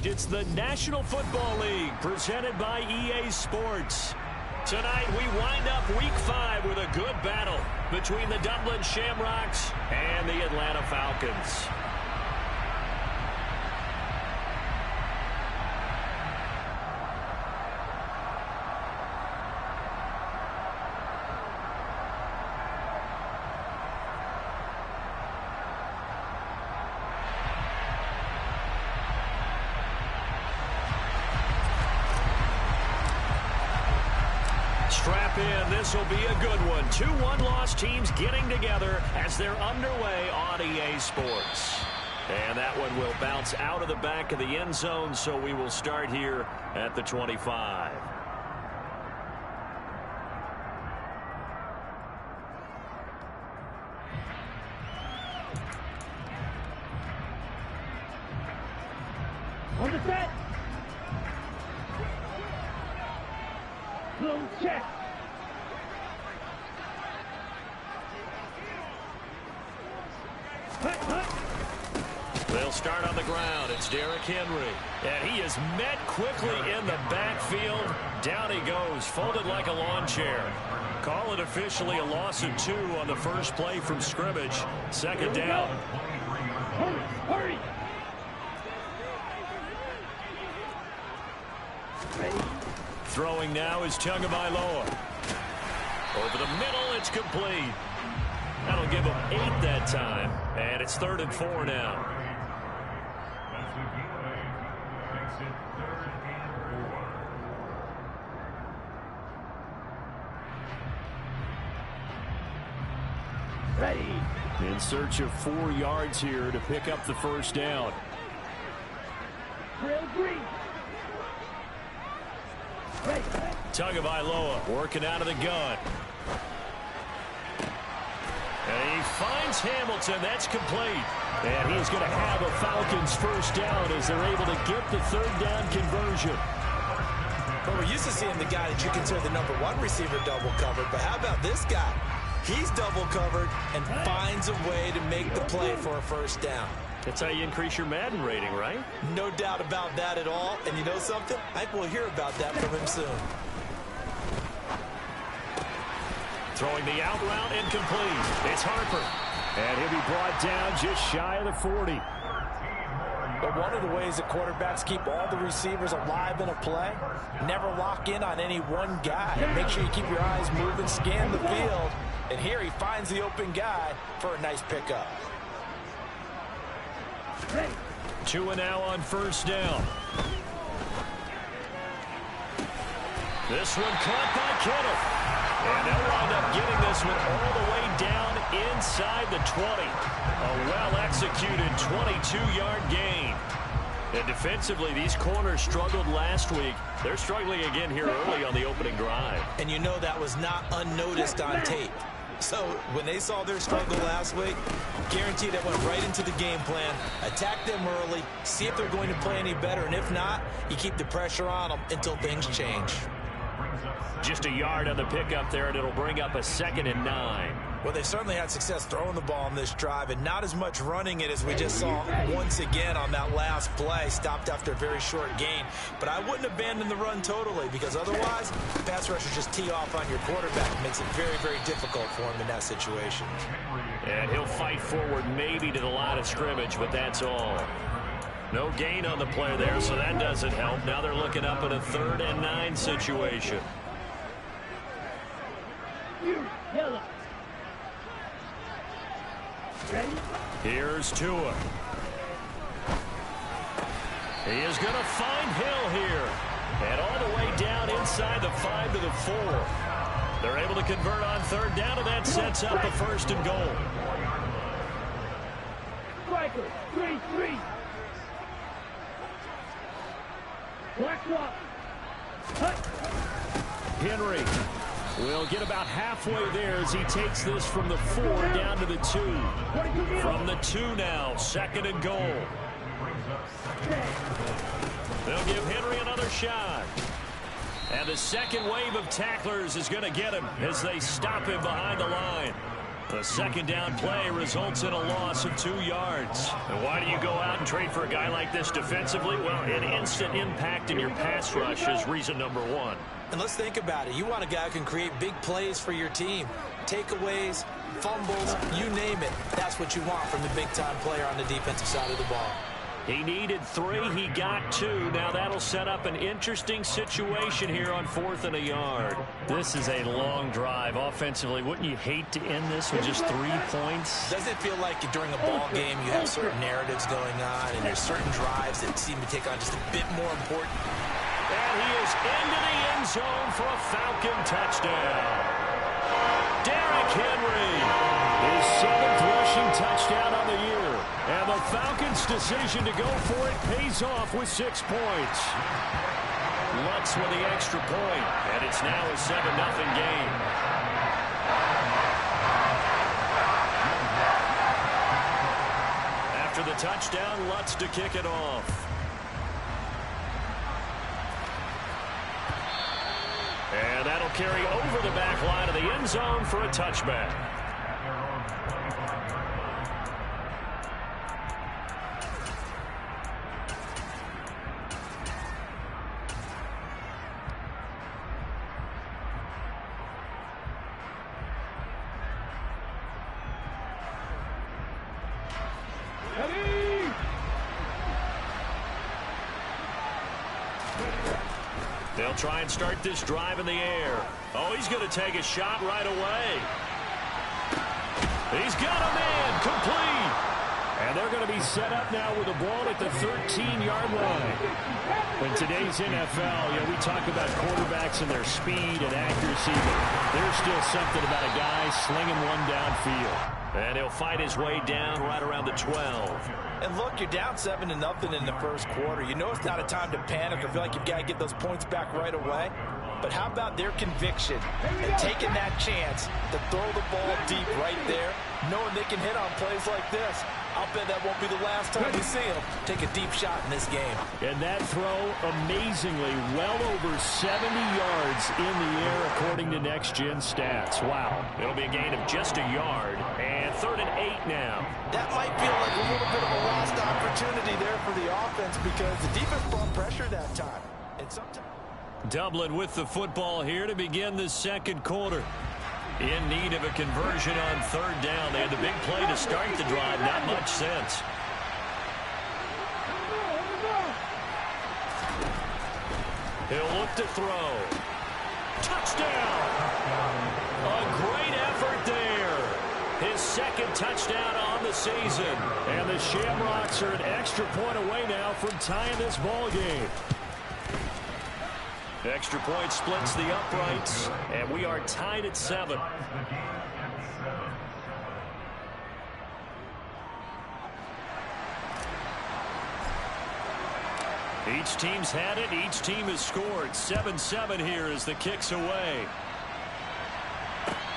It's the National Football League presented by EA Sports. Tonight we wind up Week 5 with a good battle between the Dublin Shamrocks and the Atlanta Falcons. Strap in. This will be a good one. 2 one-loss teams getting together as they're underway on EA Sports. And that one will bounce out of the back of the end zone, so we will start here at the 25. On the set. Little check. They'll start on the ground. It's Derrick Henry. And he is met quickly in the backfield. Down he goes, folded like a lawn chair. Call it officially a loss of 2 on the first play from scrimmage. Second down. Hurry, hurry. Ready. Throwing now is Tagovailoa. Over the middle, it's complete. That'll give him 8 that time. And it's 3rd and 4 now. Ready. In search of 4 yards here to pick up the first down. Trail green. Ready. Tagovailoa working out of the gun. And he finds Hamilton. That's complete. And he's going to have a Falcons first down as they're able to get the 3rd down conversion. Well, we're used to seeing the guy that you consider the number 1 receiver double covered. But how about this guy? He's double covered and finds a way to make the play for a first down. That's how you increase your Madden rating, right? No doubt about that at all. And you know something? I think we'll hear about that from him soon. Throwing the out route incomplete. It's Harper. And he'll be brought down just shy of the 40. But one of the ways that quarterbacks keep all the receivers alive in a play, never lock in on any one guy. Make sure you keep your eyes moving, scan the field. And here he finds the open guy for a nice pickup. 2 now on first down. This one caught by Kittle. And they'll wind up getting this one all the way down inside the 20. A well-executed 22-yard gain. And defensively, these corners struggled last week. They're struggling again here early on the opening drive. And you know that was not unnoticed on tape. So when they saw their struggle last week, guaranteed that went right into the game plan. Attack them early, see if they're going to play any better. And if not, you keep the pressure on them until things change. Just a yard on the pickup there, and it'll bring up a 2nd and 9. Well, they certainly had success throwing the ball on this drive, and not as much running it as we just saw once again on that last play. Stopped after a very short gain. But I wouldn't abandon the run totally, because otherwise, pass rushers just tee off on your quarterback. It makes it very, very difficult for him in that situation. And he'll fight forward maybe to the line of scrimmage, but that's all. No gain on the play there, so that doesn't help. Now they're looking up at a 3rd and 9 situation. Yellow. Ready? Here's Tua. He is going to find Hill here. And all the way down inside the 5 to the 4. They're able to convert on 3rd down, and that sets up the 1st and goal. Striker, 3-3. Black rock. Henry will get about halfway there as he takes this from the 4 down to the 2. From the 2 now, 2nd and goal. They'll give Henry another shot. And the second wave of tacklers is going to get him as they stop him behind the line. The second down play results in a loss of 2 yards. And why do you go out and trade for a guy like this defensively? Well, an instant impact in your pass rush is reason number one. And let's think about it. You want a guy who can create big plays for your team. Takeaways, fumbles, you name it. That's what you want from the big-time player on the defensive side of the ball. He needed 3. He got 2. Now that'll set up an interesting situation here on 4th and a yard. This is a long drive. Offensively, wouldn't you hate to end this with just 3 points? Doesn't it feel like during a ball game you have certain narratives going on and there's certain drives that seem to take on just a bit more important? And he is into the end zone for a Falcon touchdown. Derrick Henry, his 7th rushing touchdown on the year. And the Falcons' decision to go for it pays off with 6 points. Lutz with the extra point, and it's now a 7-0 game. After the touchdown, Lutz to kick it off. And that'll carry over the back line of the end zone for a touchback. They'll try and start this drive in the air. Oh, he's going to take a shot right away. He's got a man complete. And they're going to be set up now with the ball at the 13-yard line. In today's NFL, we talk about quarterbacks and their speed and accuracy, but there's still something about a guy slinging one downfield. And he'll fight his way down right around the 12. And look, you're down 7-0 in the first quarter. You know it's not a time to panic or feel like you've got to get those points back right away. But how about their conviction and taking that chance to throw the ball deep right there, knowing they can hit on plays like this? I'll bet that won't be the last time we see them take a deep shot in this game. And that throw, amazingly, well over 70 yards in the air, according to Next Gen Stats. Wow. It'll be a gain of just a yard. And 3rd and 8 now. That might feel like a little bit of a lost opportunity there for the offense because the defense brought pressure that time. And sometimes Dublin with the football here to begin the second quarter. In need of a conversion on 3rd down. They had the big play to start the drive. Not much sense. He'll look to throw. Touchdown! A great effort there. His 2nd touchdown on the season. And the Shamrocks are an extra point away now from tying this ball game. Extra point splits the uprights, and we are tied at 7. Each team's had it. Each team has scored. 7-7 here as the kick's away.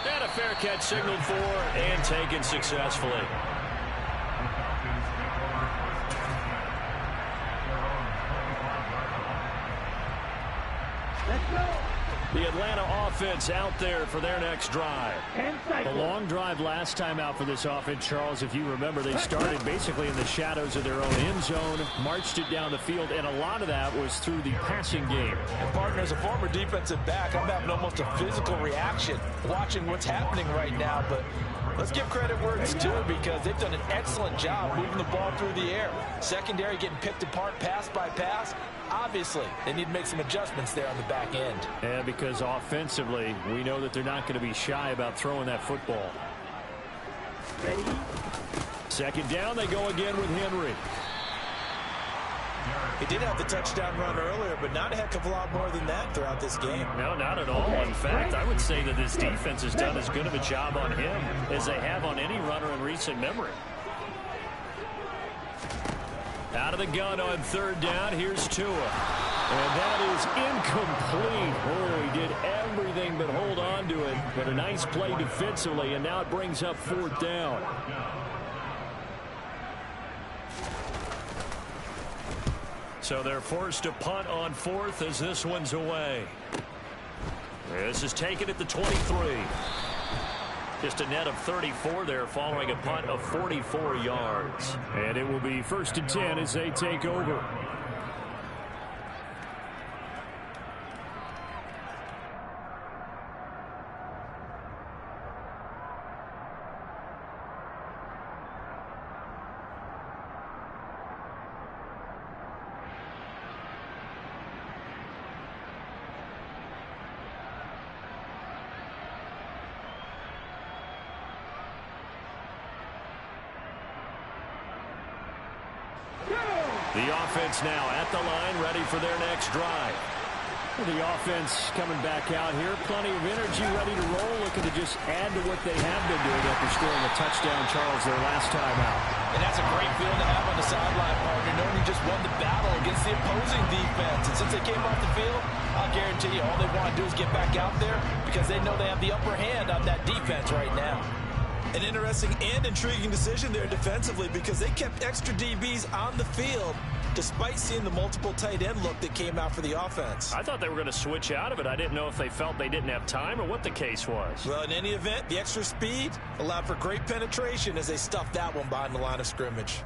And a fair catch signaled for and taken successfully. The Atlanta offense out there for their next drive. A long drive last time out for this offense, Charles. If you remember, they started basically in the shadows of their own end zone, marched it down the field, and a lot of that was through the passing game. And partner, as a former defensive back, I'm having almost a physical reaction watching what's happening right now. But let's give credit where it's due because they've done an excellent job moving the ball through the air. Secondary getting picked apart pass by pass. Obviously, they need to make some adjustments there on the back end. Yeah, because offensively, we know that they're not going to be shy about throwing that football. Ready? 2nd down, they go again with Henry. He did have the touchdown run earlier, but not a heck of a lot more than that throughout this game. No, not at all. In fact, I would say that this defense has done as good of a job on him as they have on any runner in recent memory. Out of the gun on 3rd down. Here's Tua. And that is incomplete. Oh, he did everything but hold on to it. But a nice play defensively, and now it brings up 4th down. So they're forced to punt on 4th as this one's away. This is taken at the 23. Just a net of 34 there following a punt of 44 yards. And it will be 1st and 10 as they take over. The offense now at the line, ready for their next drive. The offense coming back out here. Plenty of energy, ready to roll, looking to just add to what they have been doing after scoring a touchdown, Charles, their last time out. And that's a great feeling to have on the sideline, partner, knowing you just won the battle against the opposing defense. And since they came off the field, I'll guarantee you all they want to do is get back out there because they know they have the upper hand on that defense right now. An interesting and intriguing decision there defensively because they kept extra DBs on the field despite seeing the multiple tight end look that came out for the offense. I thought they were going to switch out of it. I didn't know if they felt they didn't have time or what the case was. Well, in any event, the extra speed allowed for great penetration as they stuffed that one behind the line of scrimmage.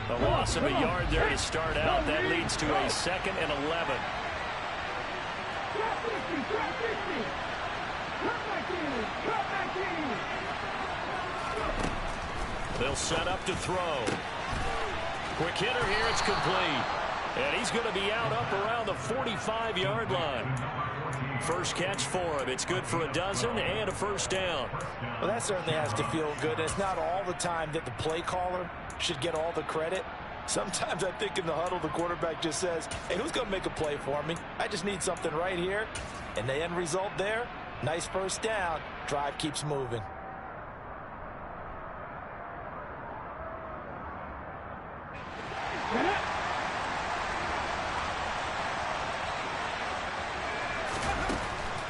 A loss of a yard there to start out. That leads to a 2nd and 11. They'll set up to throw. Quick hitter here. It's complete. And he's going to be out up around the 45-yard line. First catch for him. It's good for a dozen and a first down. Well, that certainly has to feel good. It's not all the time that the play caller should get all the credit. Sometimes I think in the huddle, the quarterback just says, hey, who's going to make a play for me? I just need something right here. And the end result there, nice first down. Drive keeps moving.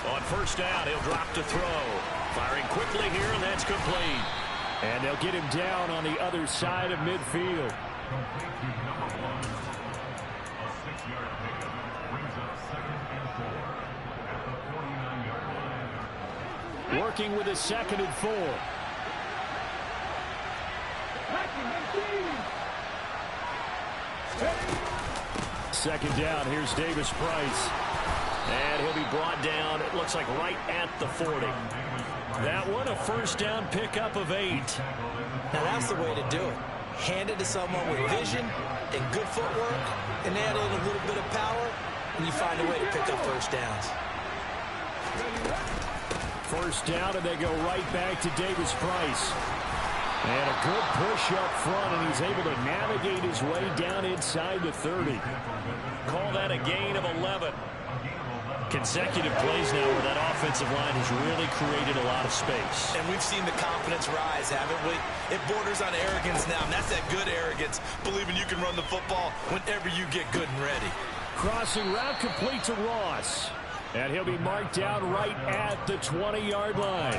On first down, he'll drop to throw. Firing quickly here, and that's complete. And they'll get him down on the other side of midfield. Working with a 2nd and 4. Second down, here's Davis Price. And he'll be brought down, it looks like right at the 40. That one, a first down pickup of 8. Now that's the way to do it. Hand it to someone with vision and good footwork, and add in a little bit of power, and you find a way to pick up first downs. First down, and they go right back to Davis Price. And a good push up front, and he's able to navigate his way down inside the 30. Call that a gain of 11. Consecutive plays now where that offensive line has really created a lot of space. And we've seen the confidence rise, haven't we? It borders on arrogance now, and that's that good arrogance, believing you can run the football whenever you get good and ready. Crossing route complete to Ross. And he'll be marked down right at the 20-yard line.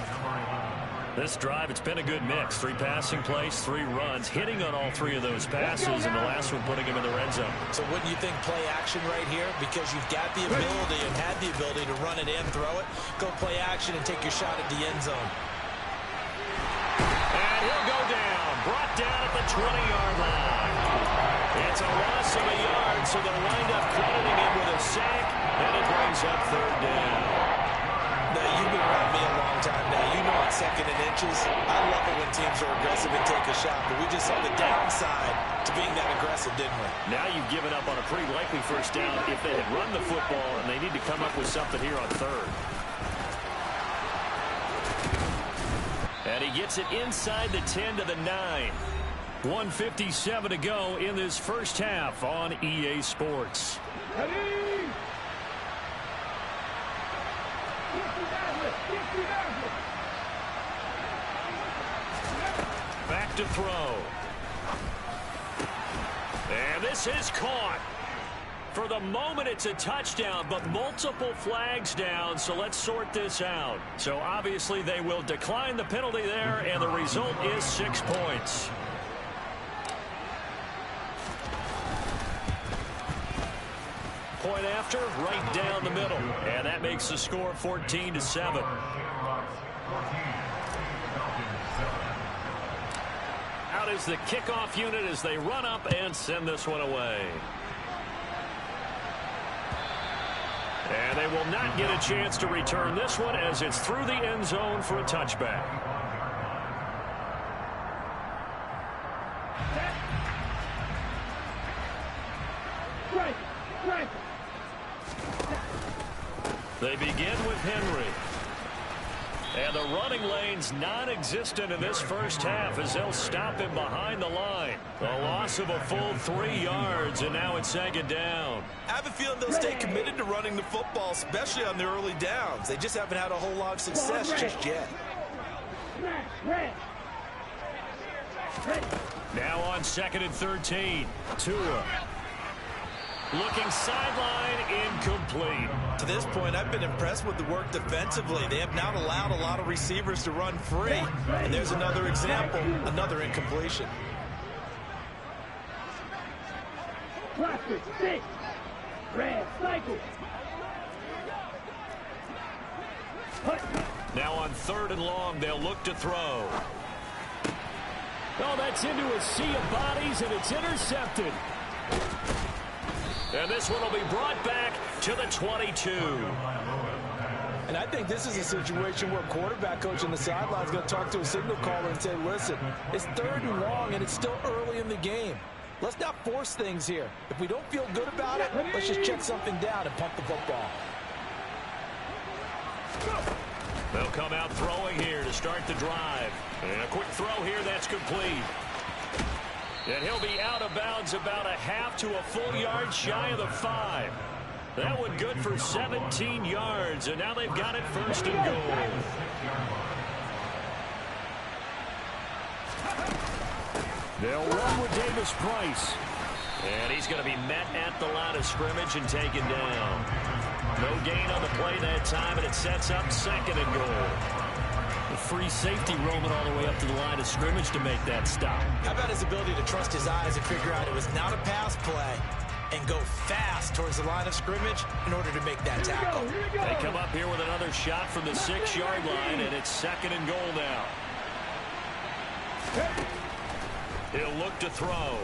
This drive, it's been a good mix. 3 passing plays, 3 runs, hitting on all 3 of those passes, and the last one putting him in the red zone. So wouldn't you think play action right here? Because you've got the ability and had the ability to run it and throw it. Go play action and take your shot at the end zone. And he'll go down. Brought down at the 20-yard line. It's a loss of a yard, so they'll wind up crediting him with a sack, and it brings up 3rd down. Now, you've been around me a long time now. You know on 2nd and inches, I love it when teams are aggressive and take a shot, but we just saw the downside to being that aggressive, didn't we? Now you've given up on a pretty likely first down if they had run the football, and they need to come up with something here on 3rd. And he gets it inside the 10 to the 9. 1:57 to go in this first half on EA Sports. Back to throw. And this is caught. For the moment, it's a touchdown, but multiple flags down, so let's sort this out. So obviously they will decline the penalty there, and the result is 6 points. after, right down the middle. And that makes the score 14-7. Out is the kickoff unit as they run up and send this one away. And they will not get a chance to return this one as it's through the end zone for a touchback. They begin with Henry. And the running lane's non-existent in this first half as they'll stop him behind the line. A loss of a full 3 yards, and now it's second down. I have a feeling they'll stay committed to running the football, especially on the early downs. They just haven't had a whole lot of success just yet. Now on 2nd and 13. Tua. Looking sideline, incomplete. To this point, I've been impressed with the work defensively. They have not allowed a lot of receivers to run free. And there's another example, another incompletion. Now on 3rd and long, they'll look to throw. Oh, that's into a sea of bodies, and it's intercepted. And this one will be brought back to the 22. And I think this is a situation where quarterback coach on the sideline is going to talk to a signal caller and say, listen, it's 3rd and long, and it's still early in the game. Let's not force things here. If we don't feel good about it, let's just check something down and punt the football. They'll come out throwing here to start the drive. And a quick throw here that's complete. And he'll be out of bounds about a half to a full yard shy of the 5. That one good for 17 yards, and now they've got it 1st and goal. They'll run with Davis Price. And he's going to be met at the line of scrimmage and taken down. No gain on the play that time, and it sets up 2nd and goal. A free safety roaming all the way up to the line of scrimmage to make that stop. How about his ability to trust his eyes and figure out it was not a pass play and go fast towards the line of scrimmage in order to make that tackle? They come up here with another shot from the 6-yard line, and it's 2nd and goal now. He'll look to throw.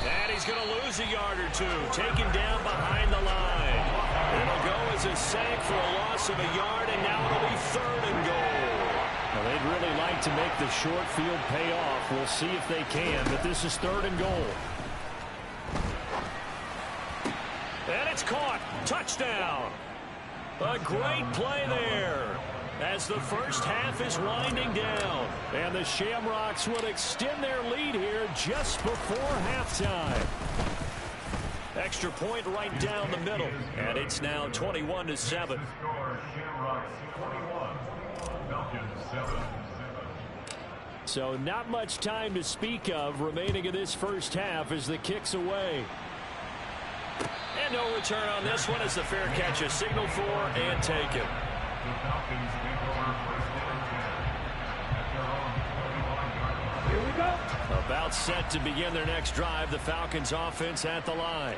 And he's going to lose a yard or two, taken down behind the line. It'll go as a sack for a loss of a yard, and now it'll be 3rd and goal. Well, they'd really like to make the short field pay off. We'll see if they can, but this is 3rd and goal. And it's caught. Touchdown. A great play there as the first half is winding down. And the Shamrocks will extend their lead here just before halftime. Extra point right down the middle. And it's now 21-7. So not much time to speak of remaining in this first half as the kick's away. And no return on this one as the fair catch is signaled for and taken. Here we go. About set to begin their next drive, the Falcons offense at the line.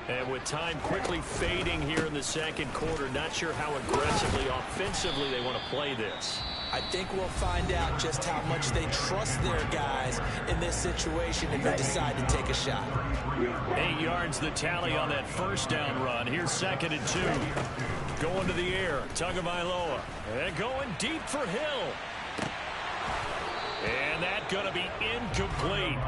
And with time quickly fading here in the 2nd quarter, not sure how aggressively, offensively they want to play this. I think we'll find out just how much they trust their guys in this situation if they decide to take a shot. 8 yards the tally on that 1st down run. Here's 2nd and 2. Going to the air, Tagovailoa. And going deep for Hill. And that's going to be incomplete.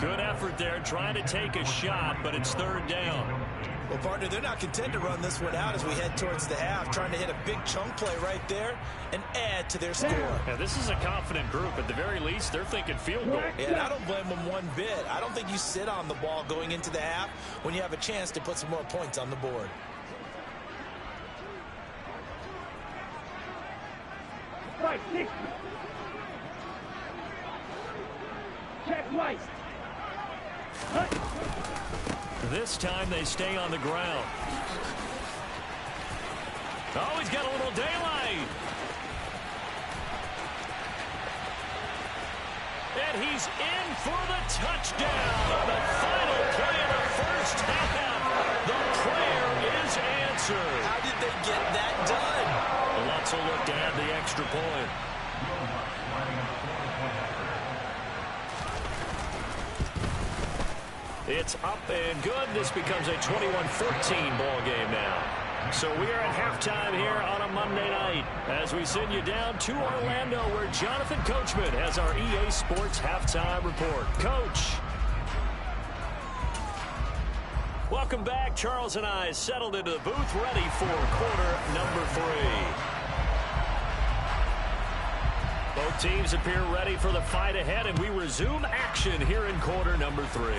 Good effort there, trying to take a shot, but it's 3rd down. Well, partner, they're not content to run this one out as we head towards the half, trying to hit a big chunk play right there and add to their score. Yeah, this is a confident group. At the very least, they're thinking field goal. Yeah, and I don't blame them one bit. I don't think you sit on the ball going into the half when you have a chance to put some more points on the board. Right, 60. Check right. This time they stay on the ground. Oh, he's got a little daylight. And he's in for the touchdown on the final play of the first half. The unanswered. How did they get that done? The Lutz will look to add the extra point. It's up and good. This becomes a 21-14 ball game now. So we are at halftime here on a Monday night as we send you down to Orlando where Jonathan Coachman has our EA Sports halftime report. Coach. Welcome back. Charles and I settled into the booth ready for quarter number 3. Both teams appear ready for the fight ahead, and we resume action here in quarter number 3.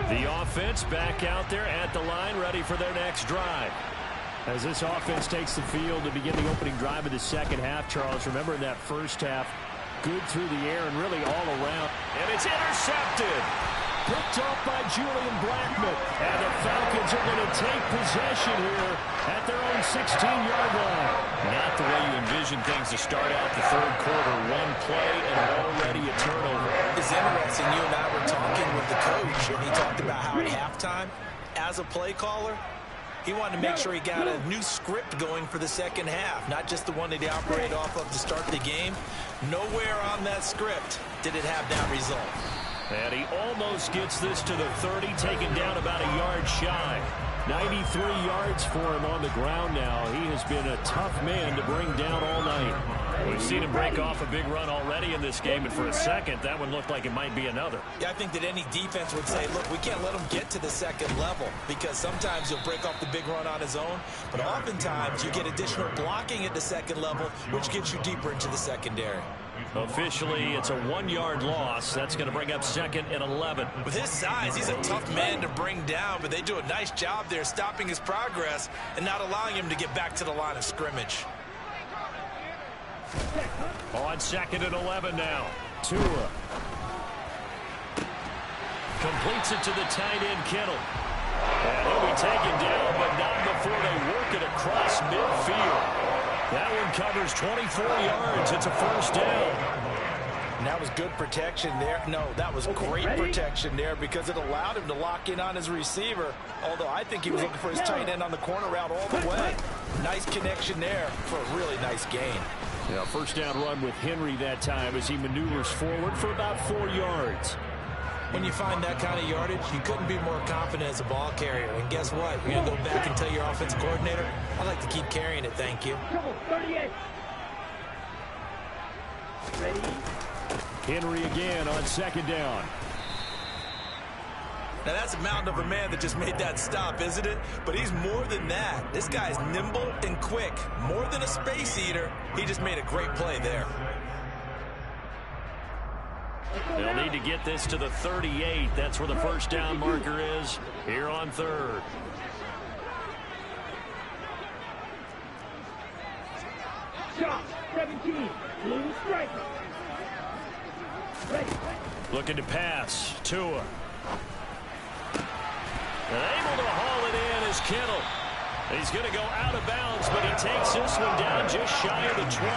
The offense back out there at the line, ready for their next drive. As this offense takes the field to begin the opening drive of the second half, Charles, remember in that first half, good through the air and really all around. And it's intercepted. Picked off by Julian Blackmon. And the Falcons are going to take possession here at their own 16-yard line. Not the way you envision things to start out the third quarter. One play and already a turnover. It's interesting. You and I were talking with the coach, and he talked about how at halftime, as a play caller, he wanted to make sure he got a new script going for the second half, not just the one that he operated off of to start the game. Nowhere on that script did it have that result. And he almost gets this to the 30, taken down about a yard shy. 93 yards for him on the ground now. He has been a tough man to bring down all night. We've seen him break off a big run already in this game, and for a second, that one looked like it might be another. Yeah, I think that any defense would say, look, we can't let him get to the second level because sometimes he'll break off the big run on his own, but oftentimes you get additional blocking at the second level, which gets you deeper into the secondary. Officially, it's a 1-yard loss. That's going to bring up 2nd and 11. With his size, he's a tough man to bring down, but they do a nice job there stopping his progress and not allowing him to get back to the line of scrimmage. On 2nd and 11 now. Tua completes it to the tight end, Kittle. And he'll be taken down, but not before they work it across midfield. That one covers 24 yards. It's a first down. And that was good protection there. No, that was great protection there because it allowed him to lock in on his receiver, although I think he was looking for his tight end on the corner route all the way. Nice connection there for a really nice gain. Yeah, first down run with Henry that time as he maneuvers forward for about 4 yards. When you find that kind of yardage, you couldn't be more confident as a ball carrier. And guess what? You're going to go back and tell your offensive coordinator, I'd like to keep carrying it, thank you. 38. Ready? Henry again on 2nd down. Now that's a mountain of a man that just made that stop, isn't it? But he's more than that. This guy's nimble and quick. More than a space eater, he just made a great play there. They'll need to get this to the 38. That's where the first down marker is here on 3rd. Shot 17. Blue strike. Ready. Looking to pass. Tua. And able to haul it in is Kittle. He's going to go out of bounds, but he takes this one down just shy of the 20.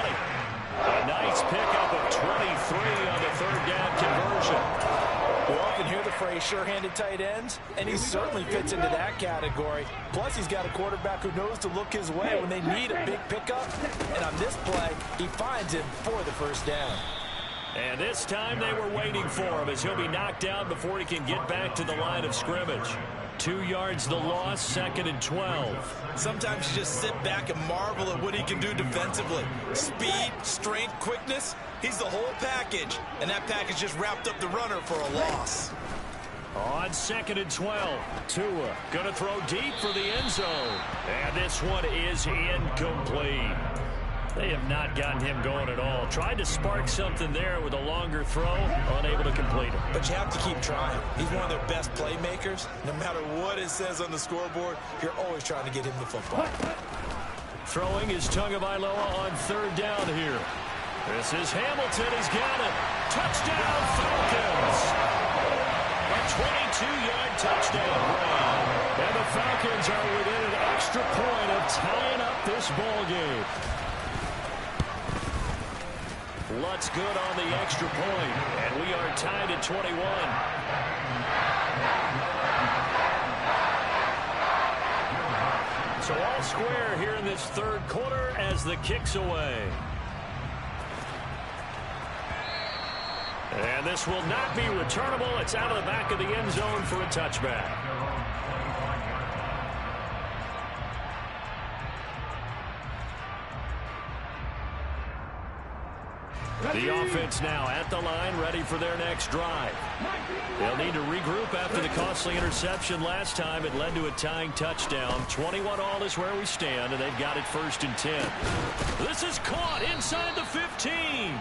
A nice pickup of 23 on the 3rd down conversion. We often hear the phrase sure-handed tight ends, and he certainly fits into that category. Plus, he's got a quarterback who knows to look his way when they need a big pickup. And on this play, he finds him for the first down. And this time they were waiting for him as he'll be knocked down before he can get back to the line of scrimmage. 2 yards the loss, 2nd and 12. Sometimes you just sit back and marvel at what he can do defensively. Speed, strength, quickness, he's the whole package. And that package just wrapped up the runner for a loss. On 2nd and 12, Tua going to throw deep for the end zone. And this one is incomplete. They have not gotten him going at all. Tried to spark something there with a longer throw, unable to complete it. But you have to keep trying. He's one of their best playmakers. No matter what it says on the scoreboard, you're always trying to get him the football. Throwing is Tagovailoa on 3rd down here. This is Hamilton. He's got it. Touchdown, Falcons. A 22-yard touchdown run. And the Falcons are within an extra point of tying up this ball game. Lutz good on the extra point, and we are tied at 21. So all square here in this third quarter as the kick's away. And this will not be returnable. It's out of the back of the end zone for a touchback. The offense now at the line, ready for their next drive. They'll need to regroup after the costly interception last time. It led to a tying touchdown. 21-all is where we stand, and they've got it 1st and 10. This is caught inside the 15.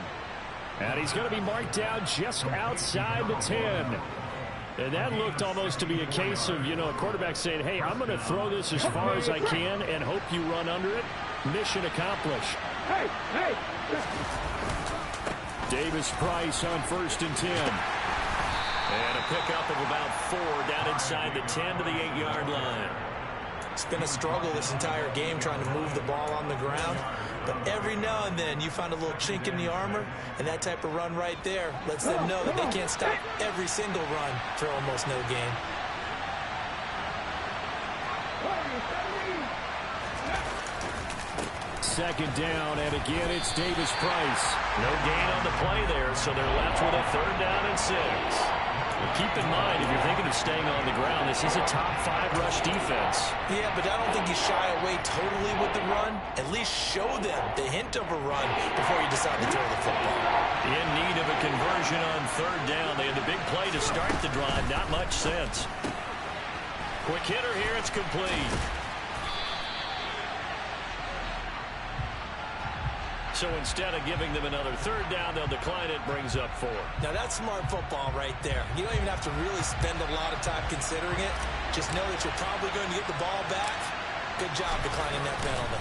And he's going to be marked down just outside the 10. And that looked almost to be a case of, a quarterback saying, hey, I'm going to throw this as far as I can and hope you run under it. Mission accomplished. Hey! Davis Price on 1st and 10. And a pickup of about 4 down inside the 10 to the 8-yard line. It's been a struggle this entire game trying to move the ball on the ground. But every now and then you find a little chink in the armor, and that type of run right there lets them know that they can't stop every single run for almost no gain. Second down, and again it's Davis Price. No gain on the play there, so they're left with a 3rd down and 6. Well, keep in mind, if you're thinking of staying on the ground, this is a top 5 rush defense. Yeah, but I don't think you shy away totally with the run. At least show them the hint of a run before you decide to throw the football. In need of a conversion on 3rd down. They had the big play to start the drive. Not much sense. Quick hitter here. It's complete. So instead of giving them another 3rd down, they'll decline it. Brings up 4. Now that's smart football right there. You don't even have to really spend a lot of time considering it. Just know that you're probably going to get the ball back. Good job declining that penalty.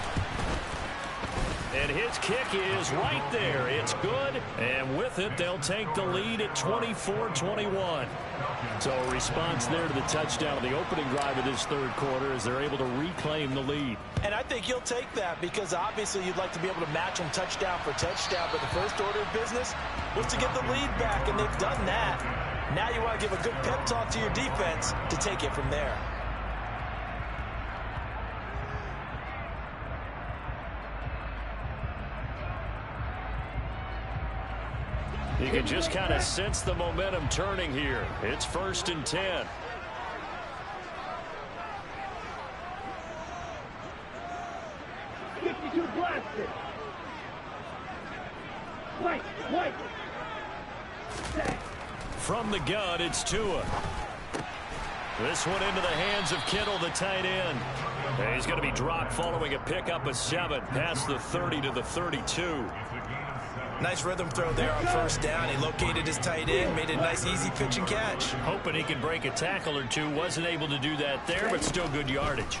And his kick is right there. It's good. And with it, they'll take the lead at 24-21. So a response there to the touchdown of the opening drive of this third quarter as they're able to reclaim the lead. And I think you'll take that because obviously you'd like to be able to match them touchdown for touchdown. But the first order of business was to get the lead back, and they've done that. Now you want to give a good pep talk to your defense to take it from there. You can just kind of sense the momentum turning here. It's 1st and 10. White. From the gun, it's Tua. This one into the hands of Kittle, the tight end. And he's going to be dropped following a pickup of 7 past the 30 to the 32. Nice rhythm throw there on first down. He located his tight end, made a nice easy pitch and catch. Hoping he could break a tackle or two. Wasn't able to do that there, but still good yardage.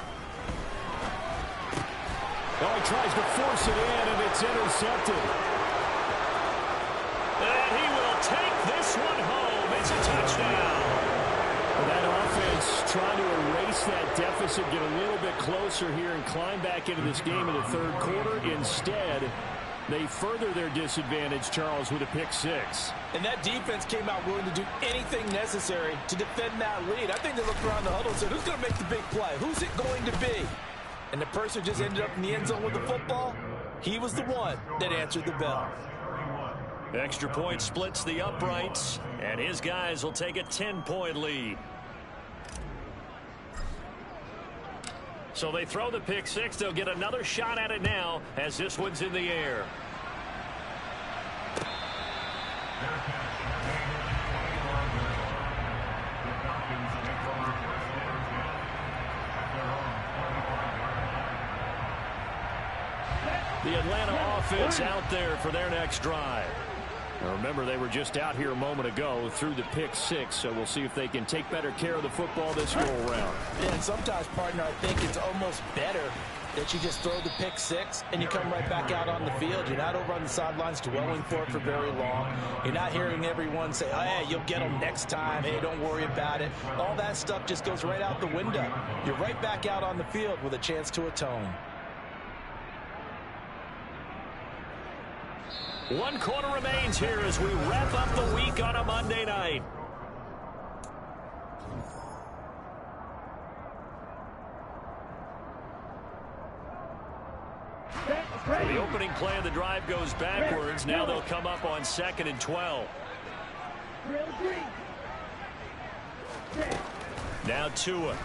Oh, he tries to force it in, and it's intercepted. And he will take this one home. It's a touchdown. That offense trying to erase that deficit, get a little bit closer here, and climb back into this game in the third quarter. Instead, they further their disadvantage, Charles, with a pick 6. And that defense came out willing to do anything necessary to defend that lead. I think they looked around the huddle and said, who's going to make the big play? Who's it going to be? And the person just ended up in the end zone with the football. He was the one that answered the bell. Extra point splits the uprights, and his guys will take a 10-point lead. So they throw the pick 6. They'll get another shot at it now as this one's in the air. The Atlanta offense out there for their next drive. Now remember, they were just out here a moment ago through the pick 6, so we'll see if they can take better care of the football this go-around. Yeah, and sometimes, partner, I think it's almost better that you just throw the pick six and you come right back out on the field. You're not over on the sidelines dwelling for it for very long. You're not hearing everyone say, oh, hey, you'll get them next time. Hey, don't worry about it. All that stuff just goes right out the window. You're right back out on the field with a chance to atone. 1 quarter remains here as we wrap up the week on a Monday night. The opening play of the drive goes backwards. Now they'll come up on 2nd and 12. Now Tua.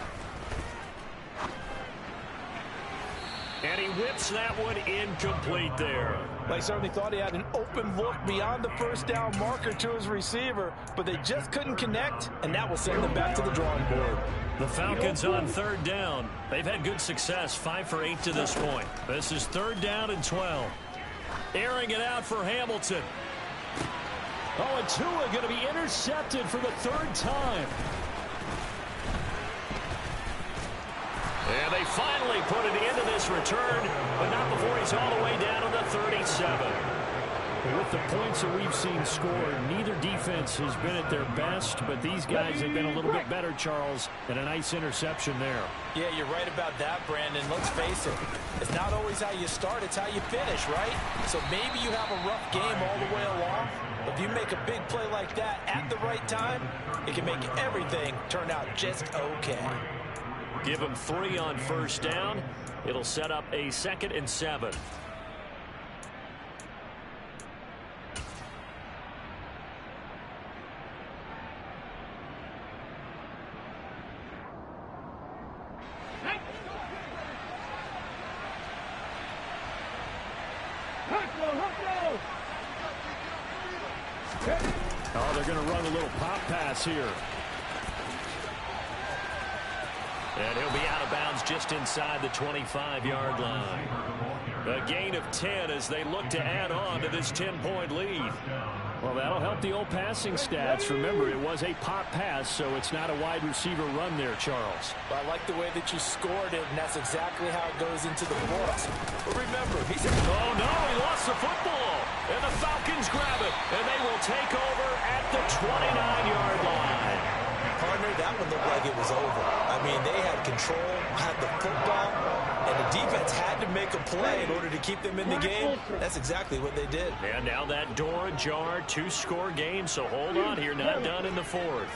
And he whips that one incomplete there. They certainly thought he had an open look beyond the first down marker to his receiver, but they just couldn't connect, and that will send them back to the drawing board. The Falcons on 3rd down. They've had good success, 5 for 8 to this point. This is 3rd down and 12. Airing it out for Hamilton. Oh, and Tua going to be intercepted for the 3rd time. And they finally put it into this return, but not before he's all the way down to the 37. With the points that we've seen scored, neither defense has been at their best, but these guys have been a little bit better, Charles, and a nice interception there. Yeah, you're right about that, Brandon. Let's face it, it's not always how you start, it's how you finish, right? So maybe you have a rough game all the way along, but if you make a big play like that at the right time, it can make everything turn out just okay. Give him 3 on 1st down. It'll set up a 2nd and 7. Oh, they're going to run a little pop pass here. And he'll be out of bounds just inside the 25-yard line. A gain of 10 as they look to add on to this 10-point lead. Well, that'll help the old passing stats. Remember, it was a pop pass, so it's not a wide receiver run there, Charles. Well, I like the way that you scored it, and that's exactly how it goes into the books. But remember, he's a... Oh, no, he lost the football. And the Falcons grab it, and they will take over at the 29-yard line. Partner, that one looked like it was over. I mean, they had control, had the football, and the defense had to make a play in order to keep them in the game. That's exactly what they did. And now that door ajar, 2-score game, so hold on here, not done in the 4th.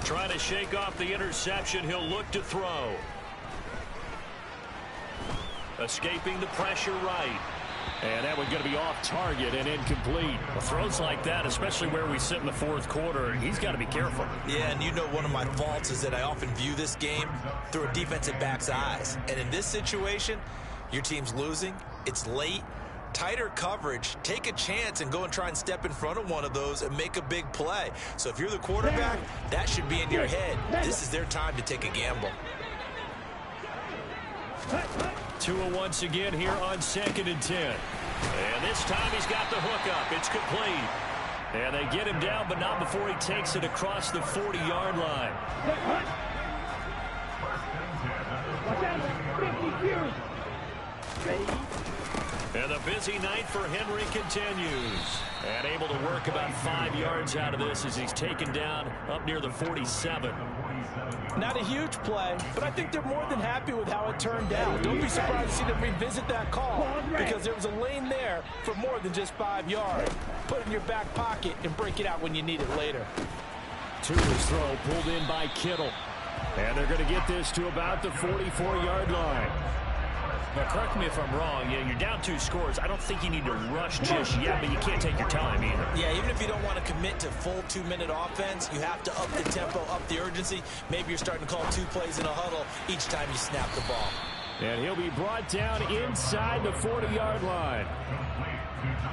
Trying to shake off the interception, he'll look to throw. Escaping the pressure right. And that one's going to be off target and incomplete. Well, throws like that, especially where we sit in the 4th quarter, he's got to be careful. Yeah, and you know one of my faults is that I often view this game through a defensive back's eyes. And in this situation, your team's losing, it's late, tighter coverage, take a chance and go and try and step in front of one of those and make a big play. So if you're the quarterback, that should be in your head. This is their time to take a gamble. Tua once again here on 2nd and 10. And this time he's got the hook up. It's complete. And they get him down, but not before he takes it across the 40-yard line. And the busy night for Henry continues. And able to work about 5 yards out of this as he's taken down up near the 47. Not a huge play, but I think they're more than happy with how it turned out. Don't be surprised to see them revisit that call because there was a lane there for more than just 5 yards. Put it in your back pocket and break it out when you need it later. Tua's throw pulled in by Kittle. And they're going to get this to about the 44-yard line. Now, correct me if I'm wrong. Yeah, you're down 2 scores. I don't think you need to rush just yet, but you can't take your time either. Yeah, even if you don't want to commit to full 2-minute offense, you have to up the tempo, up the urgency. Maybe you're starting to call 2 plays in a huddle each time you snap the ball. And he'll be brought down inside the 40-yard line.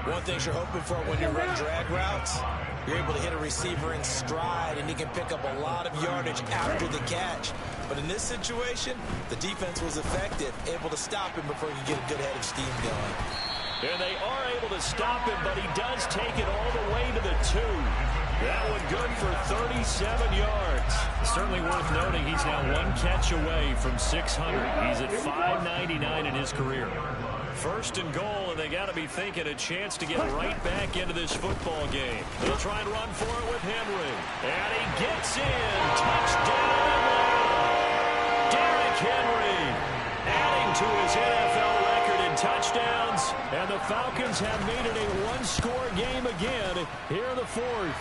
One thing you're hoping for when you run drag routes, you're able to hit a receiver in stride, and he can pick up a lot of yardage after the catch. But in this situation, the defense was effective, able to stop him before he could get a good head of steam going. And they are able to stop him, but he does take it all the way to the 2. That one good for 37 yards. Certainly worth noting he's now one catch away from 600. He's at 599 in his career. First and goal, and they got to be thinking a chance to get right back into this football game. They'll try and run for it with Henry. And he gets in. Touchdown, Atlanta. Derrick Henry adding to his NFL record in touchdowns. And the Falcons have made it a one-score game again here in the fourth.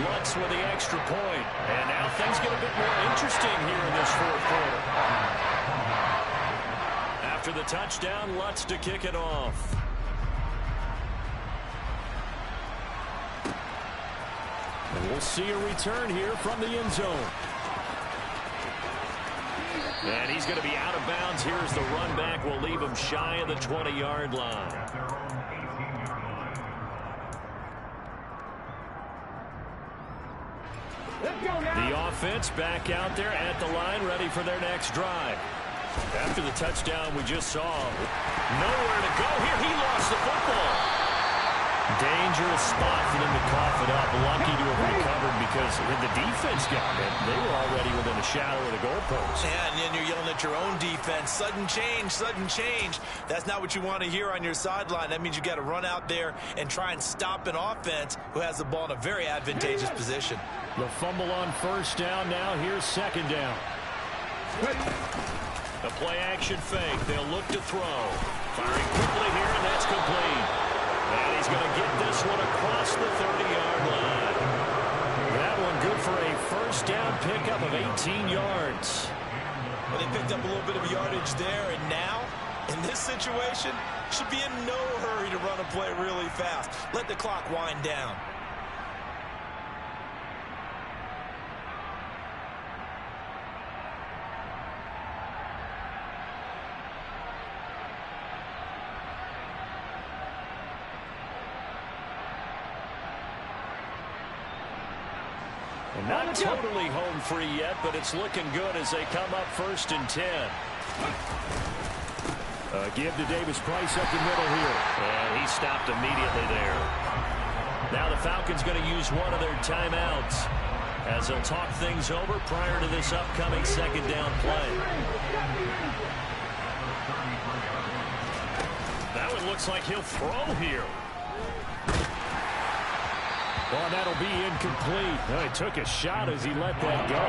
Lutz with the extra point. And now things get a bit more interesting here in this fourth quarter. After the touchdown, Lutz to kick it off. And we'll see a return here from the end zone. And he's going to be out of bounds. Here's the run back. Will leave him shy of the 20-yard line. The offense back out there at the line, ready for their next drive. After the touchdown we just saw, nowhere to go here. He lost the football. Dangerous spot for them to cough it up. Lucky to have recovered because when the defense got it, they were already within a shadow of the goalpost. Yeah, and then you're yelling at your own defense. Sudden change, sudden change. That's not what you want to hear on your sideline. That means you got to run out there and try and stop an offense who has the ball in a very advantageous position. The fumble on first down. Now here's second down. The play-action fake. They'll look to throw. Firing quickly here, and that's complete. And he's going to get this one across the 30-yard line. That one good for a first down pickup of 18 yards. Well, they picked up a little bit of yardage there, and now, in this situation, should be in no hurry to run a play really fast. Let the clock wind down. And not totally home free yet, but it's looking good as they come up 1st and 10. Give to Davis Price up the middle here. And he stopped immediately there. Now the Falcons going to use one of their timeouts as they'll talk things over prior to this upcoming second down play. That one looks like he'll throw here. Well, that'll be incomplete. Well, he took a shot as he let that go.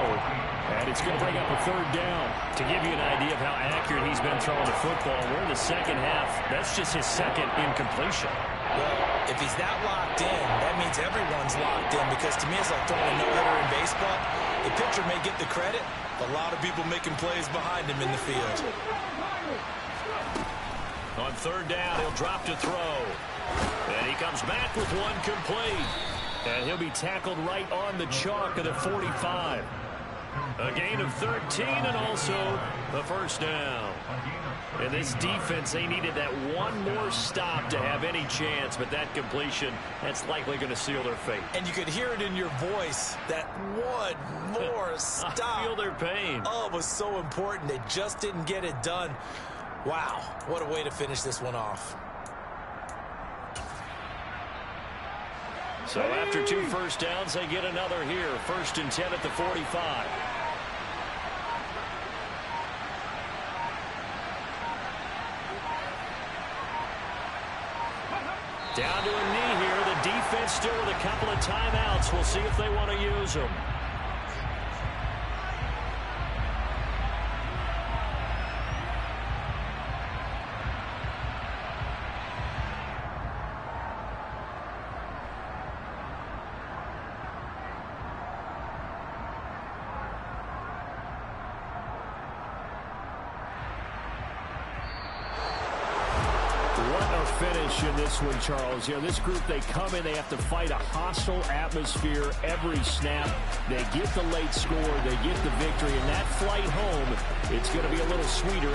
And it's going to bring up a third down. To give you an idea of how accurate he's been throwing the football, we're in the second half. That's just his second incompletion. Well, if he's that locked in, that means everyone's locked in, because to me it's like throwing a no-hitter in baseball. The pitcher may get the credit, but a lot of people making plays behind him in the field. On third down, he'll drop to throw. And he comes back with one complete. And he'll be tackled right on the chalk of the 45. A gain of 13 and also the first down. And this defense, they needed that one more stop to have any chance, but that completion, that's likely going to seal their fate. And you could hear it in your voice, that one more stop. I feel their pain. Oh, it was so important. They just didn't get it done. Wow, what a way to finish this one off. So after 2 first downs, they get another here. 1st and 10 at the 45. Down to a knee here. The defense still with a couple of timeouts. We'll see if they want to use them. Finish in this one, Charles. You know, this group, they come in, they have to fight a hostile atmosphere every snap. They get the late score, they get the victory, and that flight home, it's going to be a little sweeter.